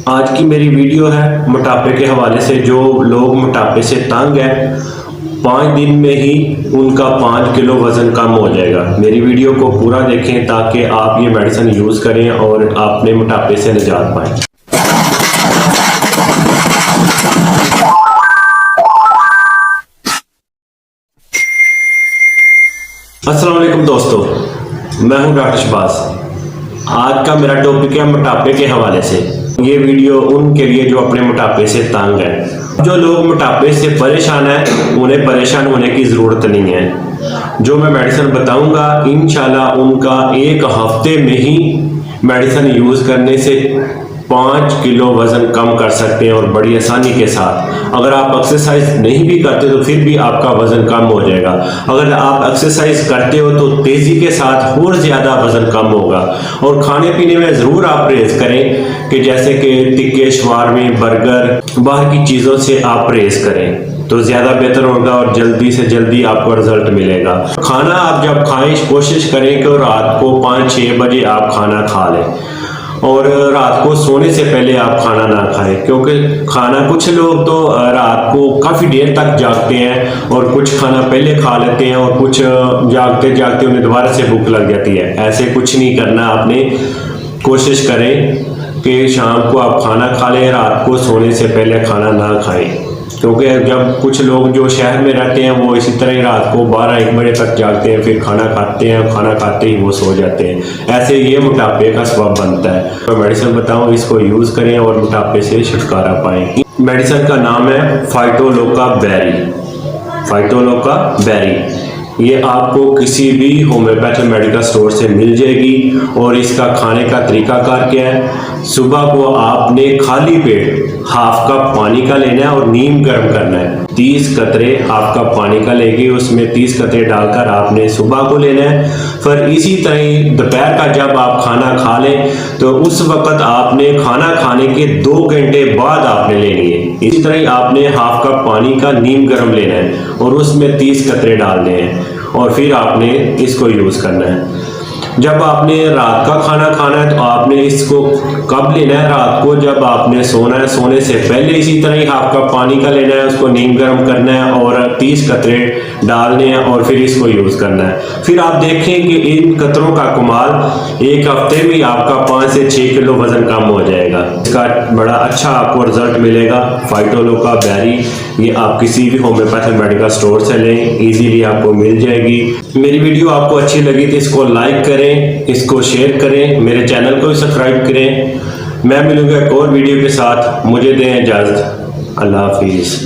आज की मेरी वीडियो है मोटापे के हवाले से। जो लोग मोटापे से तंग हैं 5 दिन में ही उनका 5 किलो वज़न कम हो जाएगा। मेरी वीडियो को पूरा देखें ताकि आप ये मेडिसिन यूज़ करें और अपने मोटापे से निजात पाएं। अस्सलाम वालेकुम दोस्तों, मैं हूं डॉक्टर शहबाज। आज का मेरा टॉपिक है मोटापे के हवाले से। ये वीडियो उनके लिए जो अपने मोटापे से तंग है। जो लोग मोटापे से परेशान हैं उन्हें परेशान होने की ज़रूरत नहीं है। जो मैं मेडिसिन बताऊंगा इंशाल्लाह उनका 1 हफ्ते में ही मेडिसिन यूज़ करने से 5 किलो वज़न कम कर सकते हैं और बड़ी आसानी के साथ। अगर आप एक्सरसाइज नहीं भी करते तो फिर भी आपका वज़न कम हो जाएगा। अगर आप एक्सरसाइज करते हो तो तेज़ी के साथ और ज़्यादा वज़न कम होगा। और खाने पीने में ज़रूर आप परहेज़ करें कि जैसे कि टिक्के, शवारमे, बर्गर, बाहर की चीज़ों से आप परहेज़ करें तो ज़्यादा बेहतर होगा और जल्दी से जल्दी आपको रिजल्ट मिलेगा। खाना आप जब खाएं कोशिश करें कि रात को 5-6 बजे आप खाना खा लें और रात को सोने से पहले आप खाना ना खाएं, क्योंकि खाना कुछ लोग तो रात को काफ़ी देर तक जागते हैं और कुछ खाना पहले खा लेते हैं और कुछ जागते जागते उन्हें दोबारा से भूख लग जाती है। ऐसे कुछ नहीं करना। आपने कोशिश करें कि शाम को आप खाना खा लें, रात को सोने से पहले खाना ना खाएं, क्योंकि जब कुछ लोग जो शहर में रहते हैं वो इसी तरह ही रात को 12-1 बजे तक जागते हैं, फिर खाना खाते हैं, खाना खाते ही वो सो जाते हैं। ऐसे ये मोटापे का सबब बनता है। तो मेडिसिन बताऊं, इसको यूज़ करें और मोटापे से छुटकारा पाएं। मेडिसिन का नाम है फाइटोलोका बेरी। फाइटोलोका बेरी ये आपको किसी भी होम्योपैथिक मेडिकल स्टोर से मिल जाएगी। और इसका खाने का तरीकाकार क्या है? सुबह को आपने खाली पेट हाफ कप पानी का लेना है और नीम गर्म करना है। 30 कतरे हाफ कप पानी का लेके उसमें 30 कतरे डालकर आपने सुबह को लेना है। फिर इसी तरह दोपहर का जब आप खाना खा लें तो उस वक्त आपने खाना खाने के 2 घंटे बाद आपने लेनी है। इसी तरह आपने हाफ कप पानी का नीम गर्म लेना है और उसमें 30 कतरे डालने हैं और फिर आपने इसको यूज़ करना है। जब आपने रात का खाना खाना है तो आपने इसको कब लेना है? रात को जब आपने सोना है, सोने से पहले इसी तरह ही हाफ कप पानी का लेना है, उसको नीम गर्म करना है और 30 कतरे डालने हैं और फिर इसको यूज़ करना है। फिर आप देखें कि इन कतरों का कमाल 1 हफ्ते में आपका 5 से 6 किलो वज़न कम हो जाएगा। इसका बड़ा अच्छा आपको रिजल्ट मिलेगा। फाइटोलोका बेरी ये आप किसी भी होम्योपैथिक मेडिकल स्टोर से लें, इजीली आपको मिल जाएगी। मेरी वीडियो आपको अच्छी लगी तो इसको लाइक करें, इसको शेयर करें, मेरे चैनल को भी सब्सक्राइब करें। मैं मिलूंगा एक और वीडियो के साथ। मुझे दें इजाज़त। अल्लाह हाफिज़।